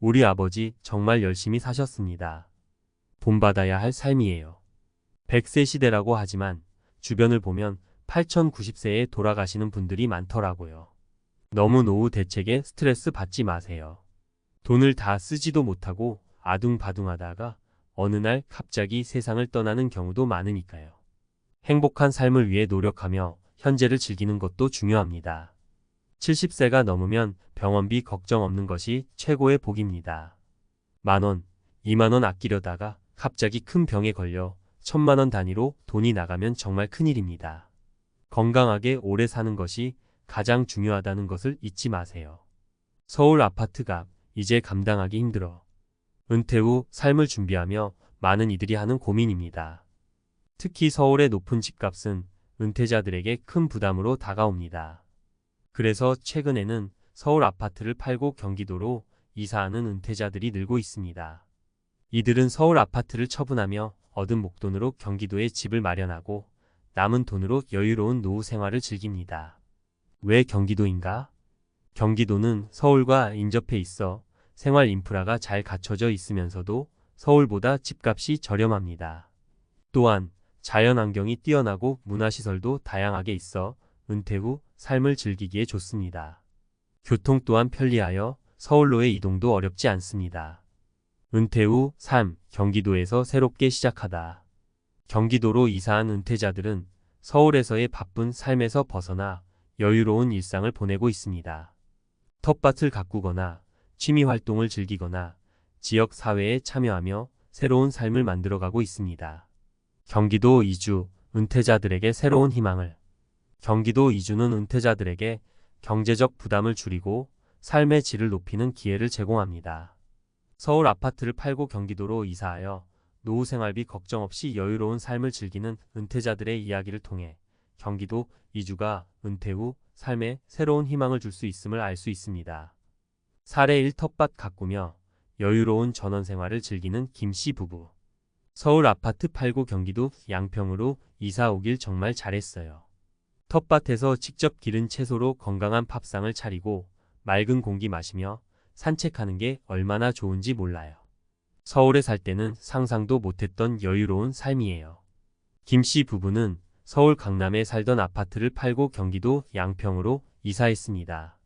우리 아버지 정말 열심히 사셨습니다. 본받아야 할 삶이에요. 100세 시대라고 하지만 주변을 보면 8090세에 돌아가시는 분들이 많더라고요. 너무 노후 대책에 스트레스 받지 마세요. 돈을 다 쓰지도 못하고 아둥바둥하다가 어느 날 갑자기 세상을 떠나는 경우도 많으니까요. 행복한 삶을 위해 노력하며 현재를 즐기는 것도 중요합니다. 70세가 넘으면 병원비 걱정 없는 것이 최고의 복입니다. 10,000원, 20,000원 아끼려다가 갑자기 큰 병에 걸려 1,000,000원 단위로 돈이 나가면 정말 큰일입니다. 건강하게 오래 사는 것이 가장 중요하다는 것을 잊지 마세요. 서울 아파트 값, 이제 감당하기 힘들어. 은퇴 후 삶을 준비하며 많은 이들이 하는 고민입니다. 특히 서울의 높은 집값은 은퇴자들에게 큰 부담으로 다가옵니다. 그래서 최근에는 서울 아파트를 팔고 경기도로 이사하는 은퇴자들이 늘고 있습니다. 이들은 서울 아파트를 처분하며 얻은 목돈으로 경기도에 집을 마련하고 남은 돈으로 여유로운 노후 생활을 즐깁니다. 왜 경기도인가? 경기도는 서울과 인접해 있어 생활 인프라가 잘 갖춰져 있으면서도 서울보다 집값이 저렴합니다. 또한 자연환경이 뛰어나고 문화시설도 다양하게 있어 은퇴 후 삶을 즐기기에 좋습니다. 교통 또한 편리하여 서울로의 이동도 어렵지 않습니다. 은퇴 후 삶, 경기도에서 새롭게 시작하다. 경기도로 이사한 은퇴자들은 서울에서의 바쁜 삶에서 벗어나 여유로운 일상을 보내고 있습니다. 텃밭을 가꾸거나 취미활동을 즐기거나 지역 사회에 참여하며 새로운 삶을 만들어가고 있습니다. 경기도 이주, 은퇴자들에게 새로운 희망을. 경기도 이주는 은퇴자들에게 경제적 부담을 줄이고 삶의 질을 높이는 기회를 제공합니다. 서울 아파트를 팔고 경기도로 이사하여 노후 생활비 걱정 없이 여유로운 삶을 즐기는 은퇴자들의 이야기를 통해 경기도 이주가 은퇴 후 삶에 새로운 희망을 줄 수 있음을 알 수 있습니다. 사례 1 텃밭 가꾸며 여유로운 전원 생활을 즐기는 김씨 부부. 서울 아파트 팔고 경기도 양평으로 이사 오길 정말 잘했어요. 텃밭에서 직접 기른 채소로 건강한 밥상을 차리고 맑은 공기 마시며 산책하는 게 얼마나 좋은지 몰라요. 서울에 살 때는 상상도 못했던 여유로운 삶이에요. 김씨 부부는 서울 강남에 살던 아파트를 팔고 경기도 양평으로 이사했습니다.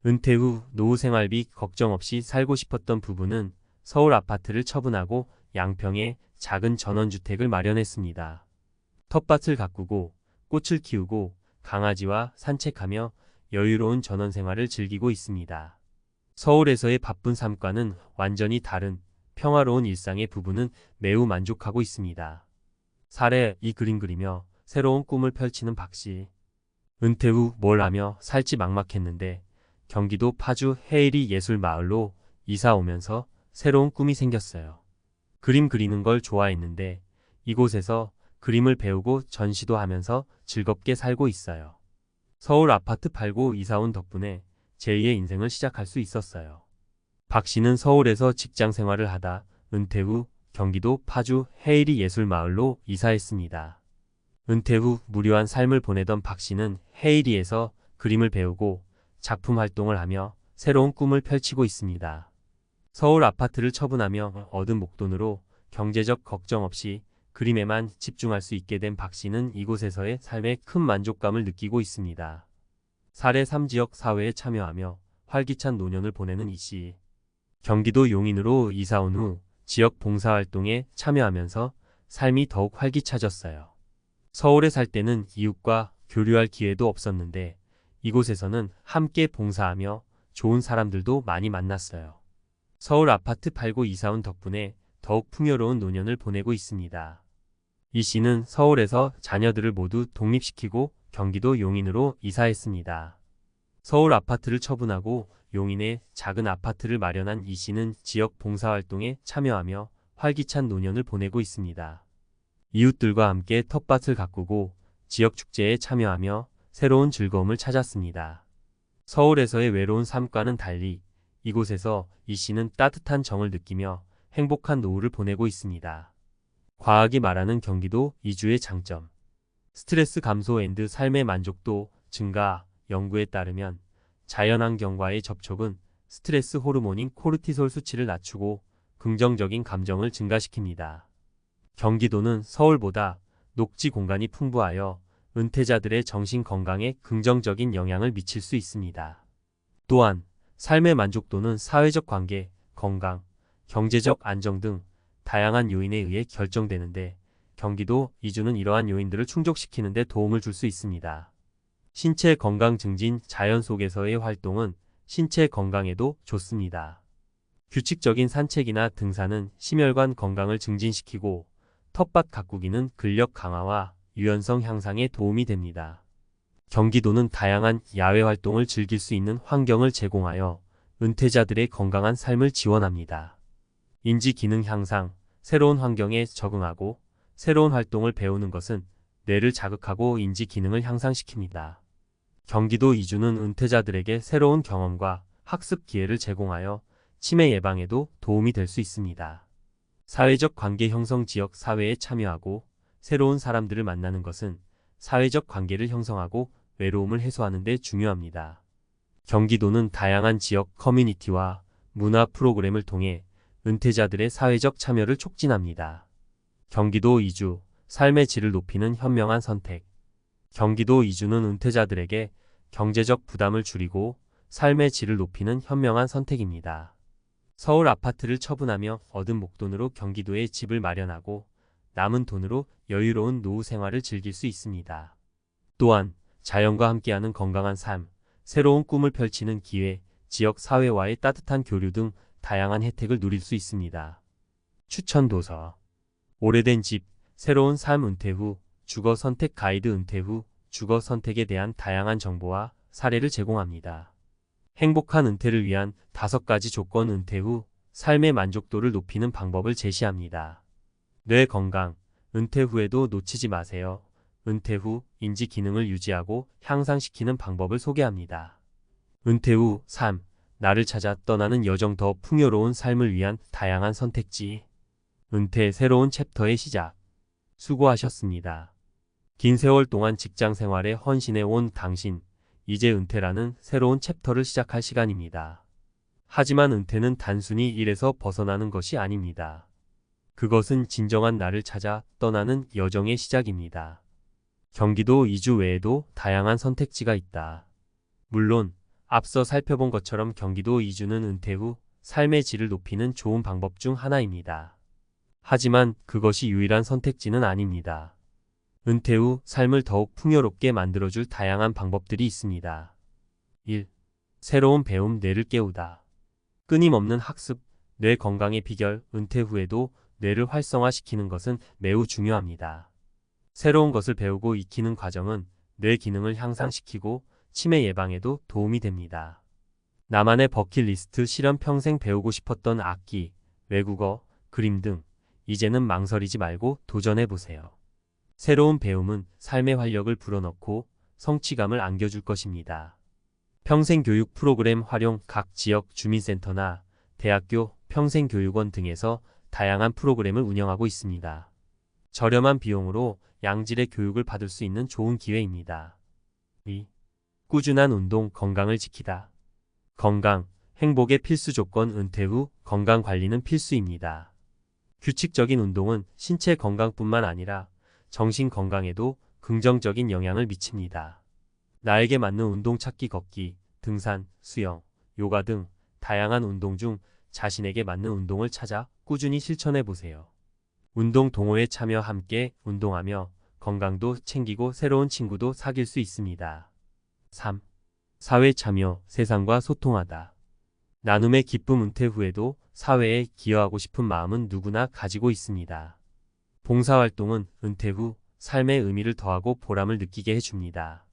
은퇴 후 노후 생활비 걱정 없이 살고 싶었던 부부는 서울 아파트를 처분하고 양평에 작은 전원주택을 마련했습니다. 텃밭을 가꾸고 꽃을 키우고 강아지와 산책하며 여유로운 전원 생활을 즐기고 있습니다. 서울에서의 바쁜 삶과는 완전히 다른 평화로운 일상의 부부는 매우 만족하고 있습니다. 사례 2 그림 그리며 새로운 꿈을 펼치는 박씨. 은퇴 후 뭘 하며 살지 막막했는데 경기도 파주 해일이 예술마을로 이사 오면서 새로운 꿈이 생겼어요. 그림 그리는 걸 좋아했는데 이곳에서 그림을 배우고 전시도 하면서 즐겁게 살고 있어요. 서울 아파트 팔고 이사 온 덕분에 제2의 인생을 시작할 수 있었어요. 박 씨는 서울에서 직장 생활을 하다 은퇴 후 경기도 파주 해일이 예술마을로 이사했습니다. 은퇴 후 무료한 삶을 보내던 박 씨는 해일이에서 그림을 배우고 작품 활동을 하며 새로운 꿈을 펼치고 있습니다. 서울 아파트를 처분하며 얻은 목돈으로 경제적 걱정 없이 그림에만 집중할 수 있게 된 박 씨는 이곳에서의 삶에 큰 만족감을 느끼고 있습니다. 사례 3 지역 사회에 참여하며 활기찬 노년을 보내는 이 씨. 경기도 용인으로 이사 온 후 지역 봉사활동에 참여하면서 삶이 더욱 활기차졌어요. 서울에 살 때는 이웃과 교류할 기회도 없었는데 이곳에서는 함께 봉사하며 좋은 사람들도 많이 만났어요. 서울 아파트 팔고 이사 온 덕분에 더욱 풍요로운 노년을 보내고 있습니다. 이 씨는 서울에서 자녀들을 모두 독립시키고 경기도 용인으로 이사했습니다. 서울 아파트를 처분하고 용인에 작은 아파트를 마련한 이 씨는 지역 봉사활동에 참여하며 활기찬 노년을 보내고 있습니다. 이웃들과 함께 텃밭을 가꾸고 지역 축제에 참여하며 새로운 즐거움을 찾았습니다. 서울에서의 외로운 삶과는 달리 이곳에서 이 씨는 따뜻한 정을 느끼며 행복한 노후를 보내고 있습니다. 과학이 말하는 경기도 이주의 장점. 스트레스 감소 앤드 삶의 만족도 증가. 연구에 따르면 자연환경과의 접촉은 스트레스 호르몬인 코르티솔 수치를 낮추고 긍정적인 감정을 증가시킵니다. 경기도는 서울보다 녹지 공간이 풍부하여 은퇴자들의 정신 건강에 긍정적인 영향을 미칠 수 있습니다. 또한 삶의 만족도는 사회적 관계, 건강, 경제적 안정 등 다양한 요인에 의해 결정되는데 경기도 이주는 이러한 요인들을 충족시키는 데 도움을 줄 수 있습니다. 신체 건강 증진 자연 속에서의 활동은 신체 건강에도 좋습니다. 규칙적인 산책이나 등산은 심혈관 건강을 증진시키고 텃밭 가꾸기는 근력 강화와 유연성 향상에 도움이 됩니다. 경기도는 다양한 야외 활동을 즐길 수 있는 환경을 제공하여 은퇴자들의 건강한 삶을 지원합니다. 인지 기능 향상, 새로운 환경에 적응하고 새로운 활동을 배우는 것은 뇌를 자극하고 인지 기능을 향상시킵니다. 경기도 이주는 은퇴자들에게 새로운 경험과 학습 기회를 제공하여 치매 예방에도 도움이 될 수 있습니다. 사회적 관계 형성 지역 사회에 참여하고 새로운 사람들을 만나는 것은 사회적 관계를 형성하고 외로움을 해소하는 데 중요합니다. 경기도는 다양한 지역 커뮤니티와 문화 프로그램을 통해 은퇴자들의 사회적 참여를 촉진합니다. 경기도 이주, 삶의 질을 높이는 현명한 선택. 경기도 이주는 은퇴자들에게 경제적 부담을 줄이고 삶의 질을 높이는 현명한 선택입니다. 서울 아파트를 처분하며 얻은 목돈으로 경기도에 집을 마련하고 남은 돈으로 여유로운 노후 생활을 즐길 수 있습니다. 또한 자연과 함께하는 건강한 삶, 새로운 꿈을 펼치는 기회, 지역 사회와의 따뜻한 교류 등 다양한 혜택을 누릴 수 있습니다. 추천 도서. 오래된 집, 새로운 삶 은퇴 후, 주거 선택 가이드 은퇴 후, 주거 선택에 대한 다양한 정보와 사례를 제공합니다. 행복한 은퇴를 위한 5가지 조건 은퇴 후, 삶의 만족도를 높이는 방법을 제시합니다. 뇌 건강, 은퇴 후에도 놓치지 마세요. 은퇴 후 인지 기능을 유지하고 향상시키는 방법을 소개합니다. 은퇴 후 삶, 나를 찾아 떠나는 여정 더 풍요로운 삶을 위한 다양한 선택지. 은퇴 새로운 챕터의 시작. 수고하셨습니다. 긴 세월 동안 직장 생활에 헌신해 온 당신, 이제 은퇴라는 새로운 챕터를 시작할 시간입니다. 하지만 은퇴는 단순히 일에서 벗어나는 것이 아닙니다. 그것은 진정한 나를 찾아 떠나는 여정의 시작입니다. 경기도 이주 외에도 다양한 선택지가 있다. 물론 앞서 살펴본 것처럼 경기도 이주는 은퇴 후 삶의 질을 높이는 좋은 방법 중 하나입니다. 하지만 그것이 유일한 선택지는 아닙니다. 은퇴 후 삶을 더욱 풍요롭게 만들어줄 다양한 방법들이 있습니다. 1. 새로운 배움 뇌를 깨우다. 끊임없는 학습, 뇌 건강의 비결. 은퇴 후에도 뇌를 활성화시키는 것은 매우 중요합니다. 새로운 것을 배우고 익히는 과정은 뇌 기능을 향상시키고 치매 예방에도 도움이 됩니다. 나만의 버킷리스트 실현. 평생 배우고 싶었던 악기, 외국어, 그림 등 이제는 망설이지 말고 도전해보세요. 새로운 배움은 삶의 활력을 불어넣고 성취감을 안겨줄 것입니다. 평생교육 프로그램 활용. 각 지역 주민센터나 대학교, 평생교육원 등에서 다양한 프로그램을 운영하고 있습니다. 저렴한 비용으로 양질의 교육을 받을 수 있는 좋은 기회입니다. 2. 꾸준한 운동, 건강을 지키다. 건강, 행복의 필수 조건. 은퇴 후 건강 관리는 필수입니다. 규칙적인 운동은 신체 건강뿐만 아니라 정신 건강에도 긍정적인 영향을 미칩니다. 나에게 맞는 운동 찾기. 걷기, 등산, 수영, 요가 등 다양한 운동 중 자신에게 맞는 운동을 찾아 꾸준히 실천해 보세요. 운동 동호회 참여. 함께 운동하며 건강도 챙기고 새로운 친구도 사귈 수 있습니다. 3. 사회 참여, 세상과 소통하다. 나눔의 기쁨. 은퇴 후에도 사회에 기여하고 싶은 마음은 누구나 가지고 있습니다. 봉사활동은 은퇴 후 삶의 의미를 더하고 보람을 느끼게 해줍니다.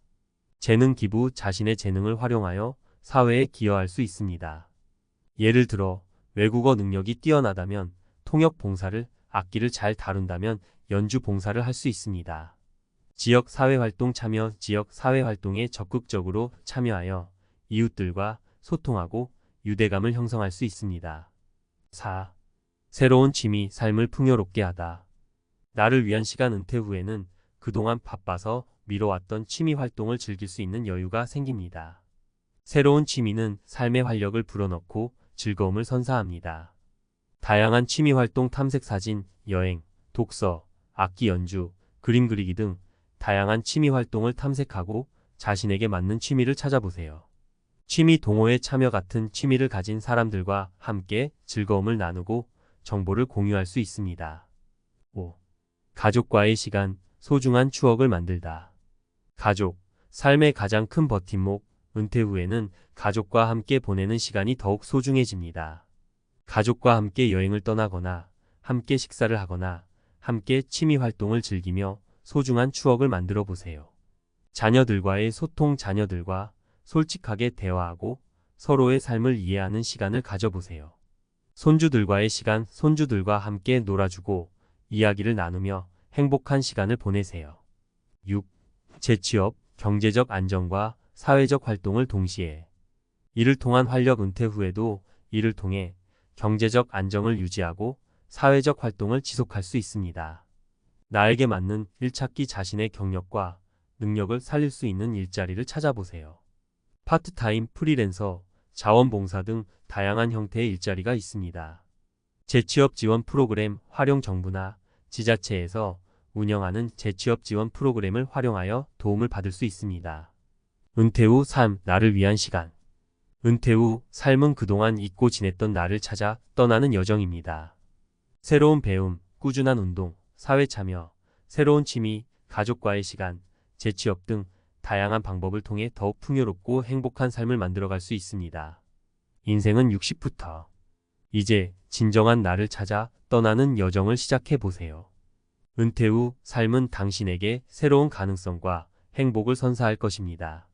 재능 기부. 자신의 재능을 활용하여 사회에 기여할 수 있습니다. 예를 들어 외국어 능력이 뛰어나다면 통역 봉사를, 악기를 잘 다룬다면 연주 봉사를 할 수 있습니다. 지역 사회활동 참여. 지역 사회활동에 적극적으로 참여하여 이웃들과 소통하고 유대감을 형성할 수 있습니다. 4. 새로운 취미, 삶을 풍요롭게 하다. 나를 위한 시간. 은퇴 후에는 그동안 바빠서 미뤄왔던 취미 활동을 즐길 수 있는 여유가 생깁니다. 새로운 취미는 삶의 활력을 불어넣고 즐거움을 선사합니다. 다양한 취미 활동 탐색 사진, 여행, 독서, 악기 연주, 그림 그리기 등 다양한 취미 활동을 탐색하고 자신에게 맞는 취미를 찾아보세요. 취미 동호회 참여 같은 취미를 가진 사람들과 함께 즐거움을 나누고 정보를 공유할 수 있습니다. 5. 가족과의 시간, 소중한 추억을 만들다. 가족, 삶의 가장 큰 버팀목, 은퇴 후에는 가족과 함께 보내는 시간이 더욱 소중해집니다. 가족과 함께 여행을 떠나거나, 함께 식사를 하거나, 함께 취미 활동을 즐기며 소중한 추억을 만들어 보세요. 자녀들과의 소통, 자녀들과 솔직하게 대화하고 서로의 삶을 이해하는 시간을 가져보세요. 손주들과의 시간, 손주들과 함께 놀아주고 이야기를 나누며 행복한 시간을 보내세요. 6. 재취업, 경제적 안정과 사회적 활동을 동시에. 이를 통한 활력. 은퇴 후에도 이를 통해 경제적 안정을 유지하고 사회적 활동을 지속할 수 있습니다. 나에게 맞는 일 찾기, 자신의 경력과 능력을 살릴 수 있는 일자리를 찾아보세요. 파트타임, 프리랜서, 자원봉사 등 다양한 형태의 일자리가 있습니다. 재취업 지원 프로그램 활용. 정부나 지자체에서 운영하는 재취업 지원 프로그램을 활용하여 도움을 받을 수 있습니다. 은퇴 후 삶, 나를 위한 시간. 은퇴 후 삶은 그동안 잊고 지냈던 나를 찾아 떠나는 여정입니다. 새로운 배움, 꾸준한 운동, 사회 참여, 새로운 취미, 가족과의 시간, 재취업 등 다양한 방법을 통해 더욱 풍요롭고 행복한 삶을 만들어갈 수 있습니다. 인생은 60부터. 이제 진정한 나를 찾아 떠나는 여정을 시작해 보세요. 은퇴 후 삶은 당신에게 새로운 가능성과 행복을 선사할 것입니다.